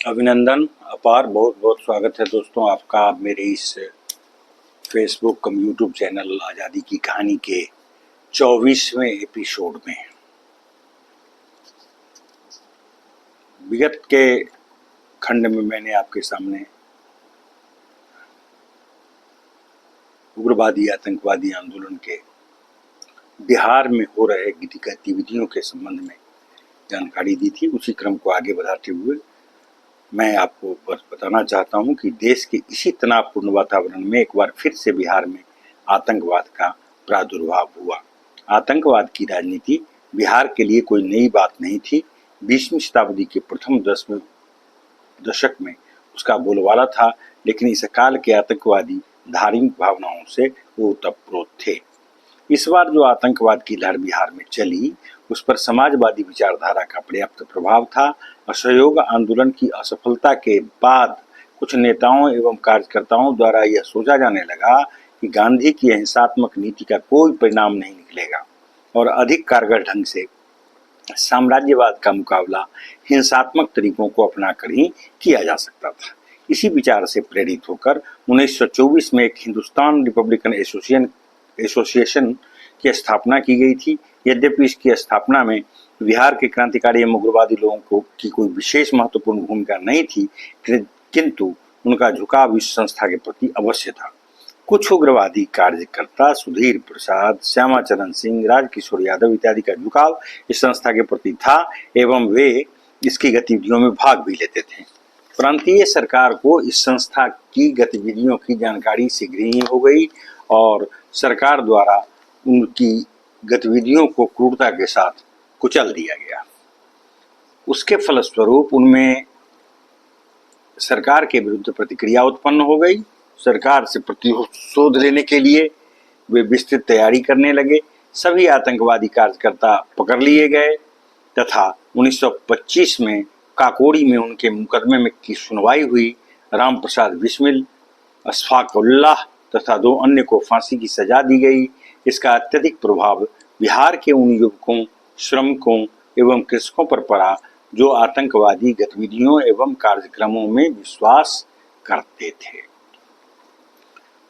अभिनंदन अपार। बहुत बहुत स्वागत है दोस्तों आपका मेरे इस फेसबुक कम यूट्यूब चैनल आज़ादी की कहानी के 24वें एपिसोड में। विगत के खंड में मैंने आपके सामने उग्रवादी आतंकवादी आंदोलन के बिहार में हो रहे गतिविधियों के संबंध में जानकारी दी थी। उसी क्रम को आगे बढ़ाते हुए मैं आपको बस बताना चाहता हूं कि देश के इसी तनावपूर्ण वातावरण में एक बार फिर से बिहार में आतंकवाद का प्रादुर्भाव हुआ। आतंकवाद की राजनीति बिहार के लिए कोई नई बात नहीं थी। 20वीं शताब्दी के प्रथम दशक में उसका बोलबाला था, लेकिन इस काल के आतंकवादी धार्मिक भावनाओं से ओतप्रोत थे। इस बार जो आतंकवाद की लहर बिहार में चली, उस पर समाजवादी विचारधारा का पर्याप्त प्रभाव था। असहयोग आंदोलन की असफलता के बाद कुछ नेताओं एवं कार्यकर्ताओं द्वारा यह सोचा जाने लगा कि गांधी की अहिंसात्मक नीति का कोई परिणाम नहीं निकलेगा और अधिक कारगर ढंग से साम्राज्यवाद का मुकाबला हिंसात्मक तरीकों को अपनाकर ही किया जा सकता था। इसी विचार से प्रेरित होकर 1924 में एक हिंदुस्तान रिपब्लिकन एसोसिएशन की स्थापना की गई थी। यद्यपि इसकी स्थापना में बिहार के क्रांतिकारी एवं उग्रवादी लोगों की कोई विशेष महत्वपूर्ण भूमिका नहीं थी, किंतु उनका झुकाव इस संस्था के प्रति अवश्य था। कुछ उग्रवादी कार्यकर्ता सुधीर प्रसाद, श्यामाचरण सिंह, राजकिशोर यादव इत्यादि का झुकाव इस संस्था के प्रति था एवं वे इसकी गतिविधियों में भाग भी लेते थे। प्रांतीय सरकार को इस संस्था की गतिविधियों की जानकारी शीघ्र ही हो गई और सरकार द्वारा उनकी गतिविधियों को क्रूरता के साथ कुचल दिया गया। उसके फलस्वरूप उनमें सरकार के विरुद्ध प्रतिक्रिया उत्पन्न हो गई। सरकार से प्रतिशोध लेने के लिए वे विस्तृत तैयारी करने लगे। सभी आतंकवादी कार्यकर्ता पकड़ लिए गए तथा 1925 में काकोरी में उनके मुकदमे में की सुनवाई हुई। राम प्रसाद बिस्मिल, अशफाक उल्लाह तथा 2 अन्य को फांसी की सजा दी गई। इसका अत्यधिक प्रभाव बिहार के उन युवकों, श्रमिकों एवं कृषकों पर पड़ा जो आतंकवादी गतिविधियों एवं कार्यक्रमों में विश्वास करते थे।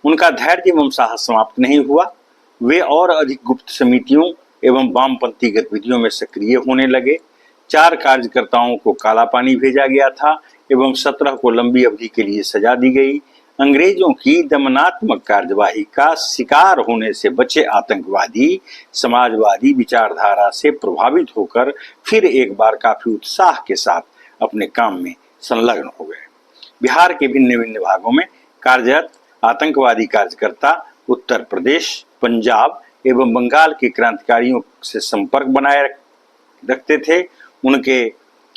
उनका धैर्य एवं साहस समाप्त नहीं हुआ। वे और अधिक गुप्त समितियों एवं वामपंथी गतिविधियों में सक्रिय होने लगे। 4 कार्यकर्ताओं को काला पानी भेजा गया था एवं 17 को लंबी अवधि के लिए सजा दी गई। अंग्रेजों की दमनात्मक कार्यवाही का शिकार होने से बचे आतंकवादी समाजवादी विचारधारा से प्रभावित होकर फिर एक बार काफी उत्साह के साथ अपने काम में संलग्न हो गए। बिहार के भिन्न भिन्न भागों में कार्यरत आतंकवादी कार्यकर्ता उत्तर प्रदेश, पंजाब एवं बंगाल के क्रांतिकारियों से संपर्क बनाए रखते थे। उनके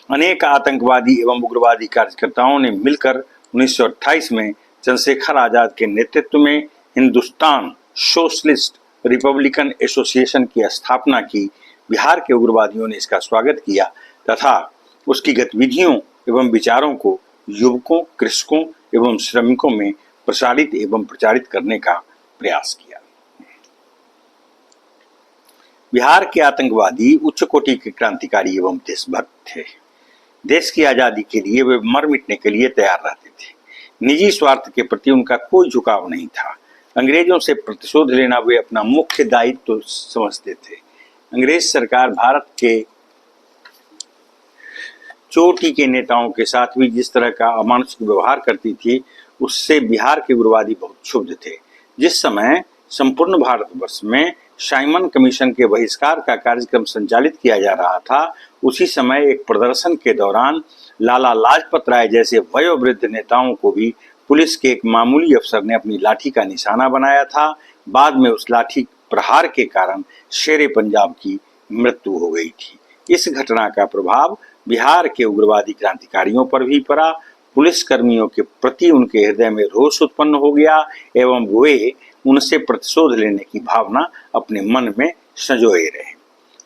अनेक आतंकवादी एवं उग्रवादी कार्यकर्ताओं ने मिलकर 1928 में चंद्रशेखर आजाद के नेतृत्व में हिंदुस्तान सोशलिस्ट रिपब्लिकन एसोसिएशन की स्थापना की। बिहार के उग्रवादियों ने इसका स्वागत किया तथा उसकी गतिविधियों एवं विचारों को युवकों, कृषकों एवं श्रमिकों में प्रसारित एवं प्रचारित करने का प्रयास किया। बिहार के आतंकवादी उच्च कोटि के क्रांतिकारी एवं देशभक्त थे। देश की आजादी के लिए वे मर मिटने के लिए तैयार रहते थे। निजी स्वार्थ के प्रति उनका कोई झुकाव नहीं था। अंग्रेजों से प्रतिशोध लेना वे अपना मुख्य दायित्व समझते थे। अंग्रेज सरकार भारत के चोटी के नेताओं के साथ भी जिस तरह का अमानुषिक व्यवहार करती थी, उससे बिहार के उग्रवादी बहुत क्षुब्ध थे। जिस समय संपूर्ण भारतवर्ष में साइमन कमीशन के बहिष्कार का कार्यक्रम संचालित किया जा रहा था, उसी समय एक प्रदर्शन के दौरान लाला लाजपत राय जैसे वयोवृद्ध नेताओं को भी पुलिस के एक मामूली अफसर ने अपनी लाठी का निशाना बनाया था। बाद में उस लाठी प्रहार के कारण शेरे पंजाब की मृत्यु हो गई थी। इस घटना का प्रभाव बिहार के उग्रवादी क्रांतिकारियों पर भी पड़ा। पुलिस कर्मियों के प्रति उनके हृदय में रोष उत्पन्न हो गया एवं वे उनसे प्रतिशोध लेने की भावना अपने मन में संजोए रहे।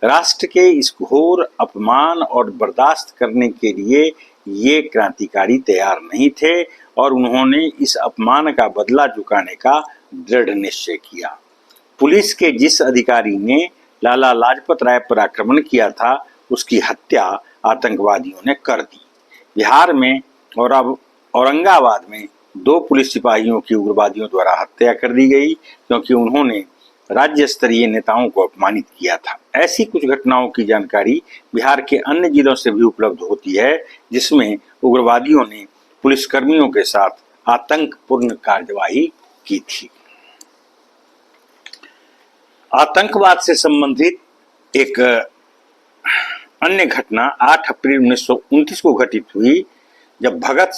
राष्ट्र के इस घोर अपमान और बर्दाश्त करने के लिए ये क्रांतिकारी तैयार नहीं थे और उन्होंने इस अपमान का बदला चुकाने का दृढ़ निश्चय किया। पुलिस के जिस अधिकारी ने लाला लाजपत राय पर आक्रमण किया था, उसकी हत्या आतंकवादियों ने कर दी। बिहार में और अब औरंगाबाद में 2 पुलिस सिपाहियों की उग्रवादियों द्वारा हत्या कर दी गई क्योंकि उन्होंने राज्य स्तरीय नेताओं को अपमानित किया था। ऐसी कुछ घटनाओं की जानकारी बिहार के अन्य जिलों से भी उपलब्ध होती है जिसमें उग्रवादियों ने पुलिसकर्मियों के साथ आतंकपूर्ण कार्यवाही की थी। आतंकवाद से संबंधित एक अन्य घटना 8 अप्रैल 1929 को घटित हुई जब भगत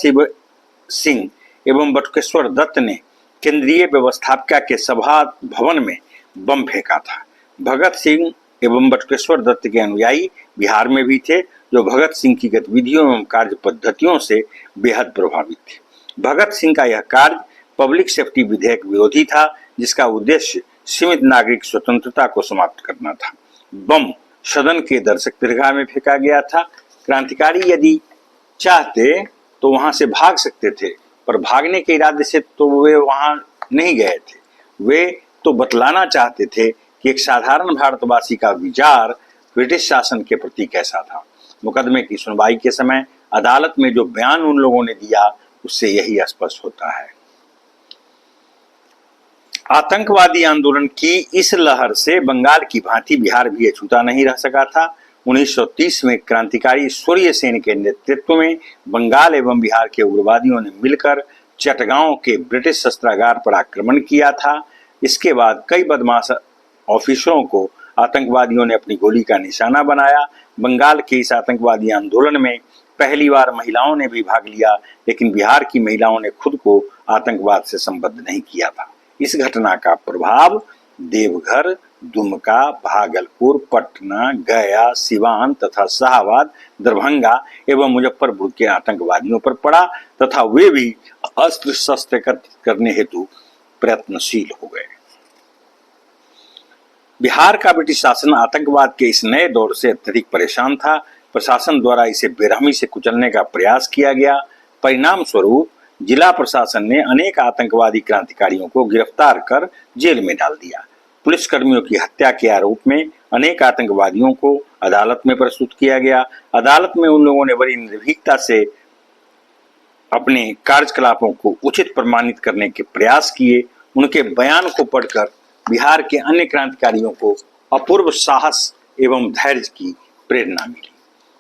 सिंह एवं बटुकेश्वर दत्त ने केंद्रीय व्यवस्थापिका के सभा भवन में बम फेंका था। भगत सिंह एवं बटुकेश्वर दत्त के अनुयायी बिहार में भी थे जो भगत सिंह की गतिविधियों एवं कार्य पद्धतियों से बेहद प्रभावित थे। भगत सिंह का यह कार्य पब्लिक सेफ्टी विधेयक विरोधी था जिसका उद्देश्य सीमित नागरिक स्वतंत्रता को समाप्त करना था। बम सदन के दर्शक दीर्घा में फेंका गया था। क्रांतिकारी यदि चाहते तो वहां से भाग सकते थे पर भागने के इरादे से तो वे वहां नहीं गए थे। वे तो बतलाना चाहते थे कि एक साधारण भारतवासी का विचार ब्रिटिश शासन के प्रति कैसा था। मुकदमे की सुनवाई के समय अदालत में जो बयान उन लोगों ने दिया उससे यही स्पष्ट होता है। आतंकवादी आंदोलन की इस लहर से बंगाल की भांति बिहार भी अछूता नहीं रह सका था। 1930 में क्रांतिकारी सूर्य सेन के नेतृत्व में बंगाल एवं बिहार के उग्रवादियों ने मिलकर चटगांव के ब्रिटिश शस्त्रागार पर आक्रमण किया था। इसके बाद कई बदमाश ऑफिसरों को आतंकवादियों ने अपनी गोली का निशाना बनाया। बंगाल के इस आतंकवादी आंदोलन में पहली बार महिलाओं ने भी भाग लिया, लेकिन बिहार की महिलाओं ने खुद को आतंकवाद से संबद्ध नहीं किया था। इस घटना का प्रभाव देवघर, दुमका, भागलपुर, पटना, गया, सिवान तथा शाहबाद, दरभंगा एवं मुजफ्फरपुर के आतंकवादियों पर पड़ा तथा वे भी अस्त्र शस्त्र एकत्र करने हेतु प्रयत्नशील हो गए। बिहार का ब्रिटिश शासन आतंकवाद के इस नए दौर से अत्यधिक परेशान था। प्रशासन द्वारा इसे बेरहमी से कुचलने का प्रयास किया गया। परिणाम स्वरूप जिला प्रशासन ने अनेक आतंकवादी क्रांतिकारियों को गिरफ्तार कर जेल में डाल दिया। पुलिसकर्मियों की हत्या के आरोप में अनेक आतंकवादियों को अदालत में प्रस्तुत किया गया। अदालत में उन लोगों ने बड़ी निर्भीकता से अपने कार्यकलापों को उचित प्रमाणित करने के प्रयास किए। उनके बयान को पढ़कर बिहार के अन्य क्रांतिकारियों को अपूर्व साहस एवं धैर्य की प्रेरणा मिली।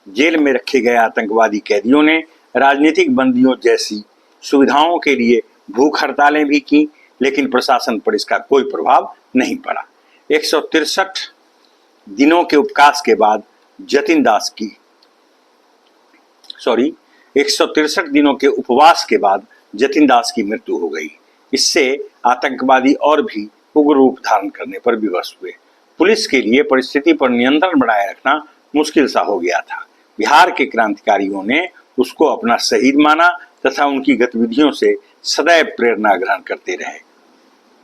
जेल में रखे गए आतंकवादी कैदियों ने राजनीतिक बंदियों जैसी सुविधाओं के लिए भूख हड़तालें भी की, लेकिन प्रशासन पर इसका कोई प्रभाव नहीं पड़ा। 163 दिनों के उपवास के बाद 163 दिनों के उपवास के बाद जतिन दास की मृत्यु हो गई। इससे आतंकवादी और भी उग्र रूप धारण करने पर विवश हुए। पुलिस के लिए परिस्थिति पर नियंत्रण बनाए रखना मुश्किल सा हो गया था। बिहार के क्रांतिकारियों ने उसको अपना शहीद माना तथा उनकी गतिविधियों से सदैव प्रेरणा ग्रहण करते रहे।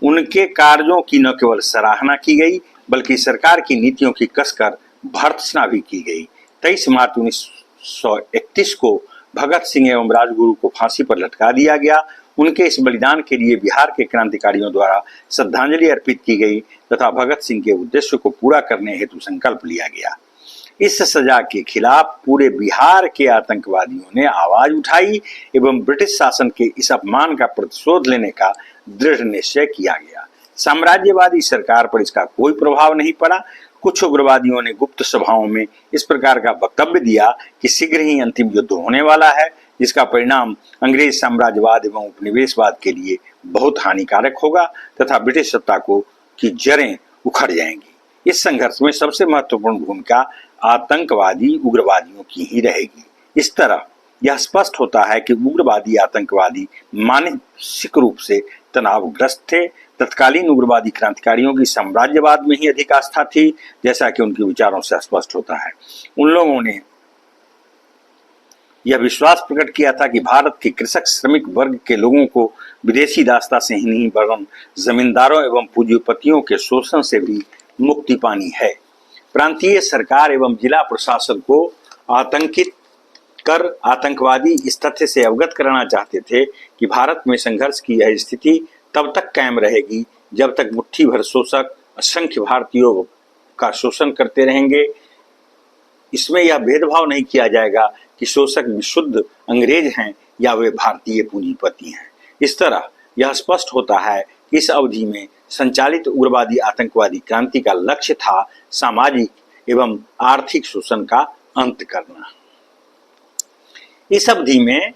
उनके कार्यों की न केवल सराहना की गई बल्कि सरकार की नीतियों की कसकर भर्त्सना भी की गई। 23 मार्च 1931 को भगत सिंह एवं राजगुरु को फांसी पर लटका दिया गया। उनके इस बलिदान के लिए बिहार के क्रांतिकारियों द्वारा श्रद्धांजलि अर्पित की गई तथा भगत सिंह के उद्देश्य को पूरा करने हेतु संकल्प लिया गया। इस सजा के खिलाफ पूरे बिहार के आतंकवादियों ने आवाज उठाई एवं ब्रिटिश शासन के इस अपमान का प्रतिशोध लेने का दृढ़ निश्चय किया गया। साम्राज्यवादी सरकार पर इसका कोई प्रभाव नहीं पड़ा। कुछ उग्रवादियों ने गुप्त सभाओं में इस प्रकार का वक्तव्य दिया कि शीघ्र ही अंतिम युद्ध होने वाला है, जिसका परिणाम अंग्रेज साम्राज्यवाद एवं उपनिवेशवाद के लिए बहुत हानिकारक होगा तथा ब्रिटिश सत्ता की जड़ें उखड़ जाएंगी। इस संघर्ष में सबसे महत्वपूर्ण भूमिका आतंकवादी उग्रवादियों की ही रहेगी। इस तरह यह स्पष्ट होता है कि उग्रवादी आतंकवादी मानसिक रूप से तनावग्रस्त थे। तत्कालीन उग्रवादी क्रांतिकारियों की साम्राज्यवाद में ही अधिक आस्था थी, जैसा कि उनके विचारों से स्पष्ट होता है। उन लोगों ने यह विश्वास प्रकट किया था कि भारत के कृषक श्रमिक वर्ग के लोगों को विदेशी दासता से ही नहीं वरन जमींदारों एवं पूंजीपतियों के शोषण से भी मुक्ति पानी है। प्रांतीय सरकार एवं जिला प्रशासन को आतंकित कर आतंकवादी इस तथ्य से अवगत कराना चाहते थे कि भारत में संघर्ष की यह स्थिति तब तक कायम रहेगी जब तक मुट्ठी भर शोषक असंख्य भारतीयों का शोषण करते रहेंगे। इसमें यह भेदभाव नहीं किया जाएगा कि शोषक विशुद्ध अंग्रेज हैं या वे भारतीय पूंजीपति हैं। इस तरह यह स्पष्ट होता है कि इस अवधि में संचालित उग्रवादी आतंकवादी क्रांति का लक्ष्य था सामाजिक एवं आर्थिक शोषण का अंत करना। इस अवधि में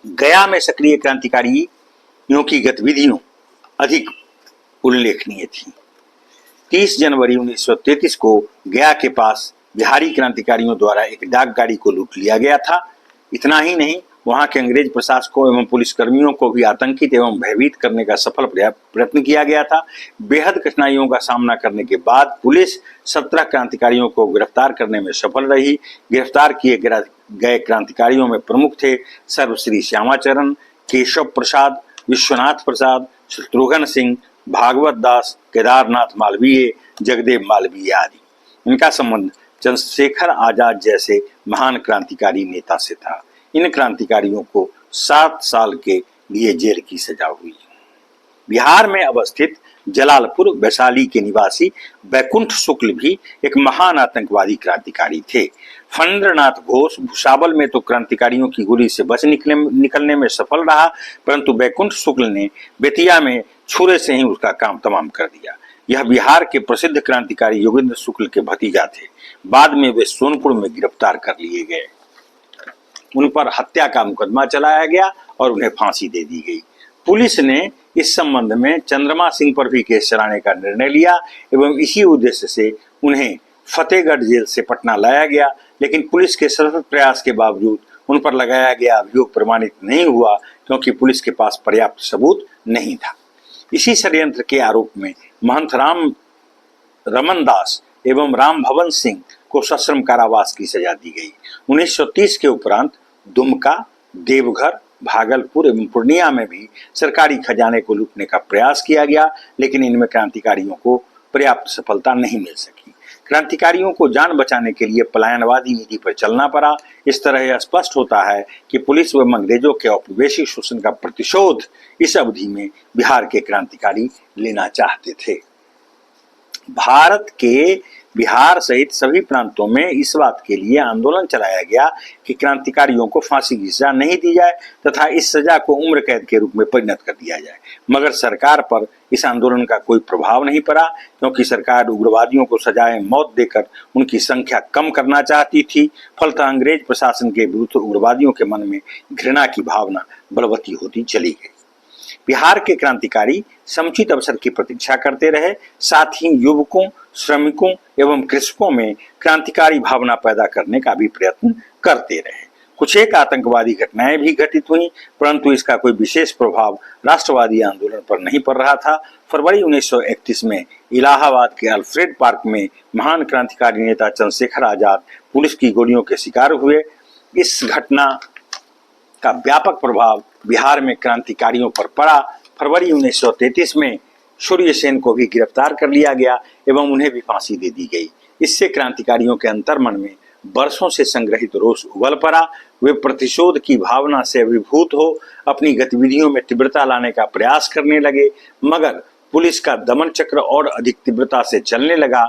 गया में सक्रिय क्रांतिकारियों की गतिविधियों अधिक उल्लेखनीय थी। 30 जनवरी 1933 को गया के पास बिहारी क्रांतिकारियों द्वारा एक डाक गाड़ी को लूट लिया गया था। इतना ही नहीं, वहां के अंग्रेज प्रशासकों एवं पुलिसकर्मियों को भी आतंकित एवं भयभीत करने का सफल प्रयत्न किया गया था। बेहद कठिनाइयों का सामना करने के बाद पुलिस 17 क्रांतिकारियों को गिरफ्तार करने में सफल रही। गिरफ्तार किए गए क्रांतिकारियों में प्रमुख थे सर्वश्री श्यामाचरण, केशव प्रसाद, विश्वनाथ प्रसाद, शत्रुघ्न सिंह, भागवत दास, केदारनाथ मालवीय, जगदेव मालवीय आदि। इनका संबंध चंद्रशेखर आजाद जैसे महान क्रांतिकारी नेता से था। इन क्रांतिकारियों को 7 साल के लिए जेल की सजा हुई। बिहार में अवस्थित जलालपुर वैशाली के निवासी बैकुंठ शुक्ल भी एक महान आतंकवादी क्रांतिकारी थे। फणींद्रनाथ घोष भुसावल में तो क्रांतिकारियों की गोली से बच निकलने में सफल रहा, परंतु बैकुंठ शुक्ल ने बेतिया में छुरे से ही उसका काम तमाम कर दिया। यह बिहार के प्रसिद्ध क्रांतिकारी योगेंद्र शुक्ल के भतीजा थे। बाद में वे सोनपुर में गिरफ्तार कर लिए गए। उन पर हत्या का मुकदमा चलाया गया और उन्हें फांसी दे दी गई। पुलिस ने इस संबंध में चंद्रमा सिंह पर भी केस चलाने का निर्णय लिया एवं इसी उद्देश्य से उन्हें फतेहगढ़ जेल से पटना लाया गया, लेकिन पुलिस के सतत प्रयास के बावजूद उन पर लगाया गया अभियोग प्रमाणित नहीं हुआ, क्योंकि पुलिस के पास पर्याप्त सबूत नहीं था। इसी षड्यंत्र के आरोप में महंत राम रमन दास एवं राम भवन सिंह को सश्रम कारावास की सजा दी गई। 1930 के उपरांत दुमका, देवघर, भागलपुर एवं पूर्णिया में भी सरकारी खजाने को लूटने का प्रयास किया गया, लेकिन इनमें क्रांतिकारियों को पर्याप्त सफलता नहीं मिल सकी। क्रांतिकारियों को जान बचाने के लिए पलायनवादी नीति पर चलना पड़ा। इस तरह यह स्पष्ट होता है कि पुलिस व अंग्रेजों के औपनिवेशिक शोषण का प्रतिशोध इस अवधि में बिहार के क्रांतिकारी लेना चाहते थे। भारत के बिहार सहित सभी प्रांतों में इस बात के लिए आंदोलन चलाया गया कि क्रांतिकारियों को फांसी की सजा नहीं दी जाए तथा इस सजा को उम्र कैद के रूप में परिणत कर दिया जाए। मगर सरकार पर इस आंदोलन का कोई प्रभाव नहीं पड़ा, क्योंकि सरकार उग्रवादियों को सजाए मौत देकर उनकी संख्या कम करना चाहती थी। फलतः अंग्रेज प्रशासन के विरुद्ध उग्रवादियों के मन में घृणा की भावना बलवती होती चली गई। बिहार के क्रांतिकारी समुचित अवसर की प्रतीक्षा करते रहे, साथ ही युवकों, श्रमिकों एवं कृषकों में क्रांतिकारी भावना पैदा करने का भी प्रयत्न करते रहे। कुछ एक आतंकवादी घटनाएं भी घटित हुई, परंतु इसका कोई विशेष प्रभाव राष्ट्रवादी आंदोलन पर नहीं पड़ रहा था। फरवरी 1931 में इलाहाबाद के अल्फ्रेड पार्क में महान क्रांतिकारी नेता चंद्रशेखर आजाद पुलिस की गोलियों के शिकार हुए। इस घटना का व्यापक प्रभाव बिहार में क्रांतिकारियों पर पड़ा। फरवरी 1933 में सूर्य सेन को भी गिरफ्तार कर लिया गया एवं उन्हें भी फांसी दे दी गई। इससे क्रांतिकारियों के अंतर्मन में वर्षों से संग्रहित रोष उबल पड़ा। वे प्रतिशोध की भावना से अभिभूत हो अपनी गतिविधियों में तीव्रता लाने का प्रयास करने लगे, मगर पुलिस का दमन चक्र और अधिक तीव्रता से चलने लगा।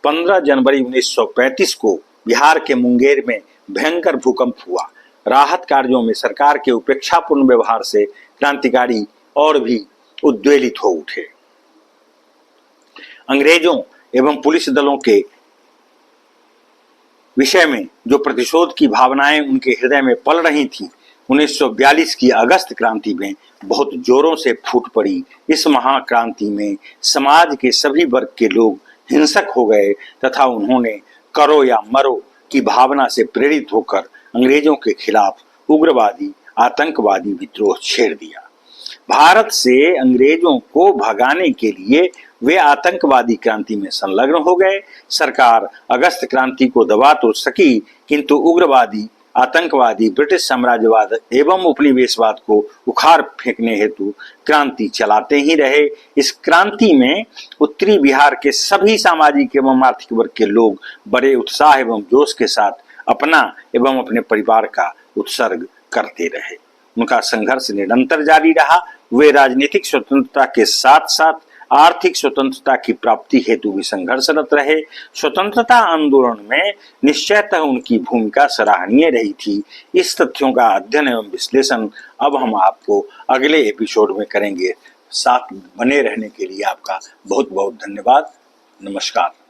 15 जनवरी 1935 को बिहार के मुंगेर में भयंकर भूकंप हुआ। राहत कार्यों में सरकार के उपेक्षापूर्ण व्यवहार से क्रांतिकारी और भी उद्वेलित हो उठे। अंग्रेजों एवं पुलिस दलों के विषय में जो प्रतिशोध की भावनाएं उनके हृदय में पल रही थीं, 1942 की अगस्त क्रांति में बहुत जोरों से फूट पड़ी। इस महाक्रांति में समाज के सभी वर्ग के लोग हिंसक हो गए तथा उन्होंने करो या मरो की भावना से प्रेरित होकर अंग्रेजों के खिलाफ उग्रवादी आतंकवादी विद्रोह छेड़ दिया। भारत से अंग्रेजों को भगाने के लिए वे आतंकवादी क्रांति में संलग्न हो गए। सरकार अगस्त क्रांति को दबा तो सकी, किंतु उग्रवादी आतंकवादी ब्रिटिश साम्राज्यवाद एवं उपनिवेशवाद को उखाड़ फेंकने हेतु क्रांति चलाते ही रहे। इस क्रांति में उत्तरी बिहार के सभी सामाजिक एवं आर्थिक वर्ग के लोग बड़े उत्साह एवं जोश के साथ अपना एवं अपने परिवार का उत्सर्ग करते रहे। उनका संघर्ष निरंतर जारी रहा। वे राजनीतिक स्वतंत्रता के साथ साथ आर्थिक स्वतंत्रता की प्राप्ति हेतु भी संघर्षरत रहे। स्वतंत्रता आंदोलन में निश्चयतः उनकी भूमिका सराहनीय रही थी। इस तथ्यों का अध्ययन एवं विश्लेषण अब हम आपको अगले एपिसोड में करेंगे। साथ बने रहने के लिए आपका बहुत बहुत धन्यवाद। नमस्कार।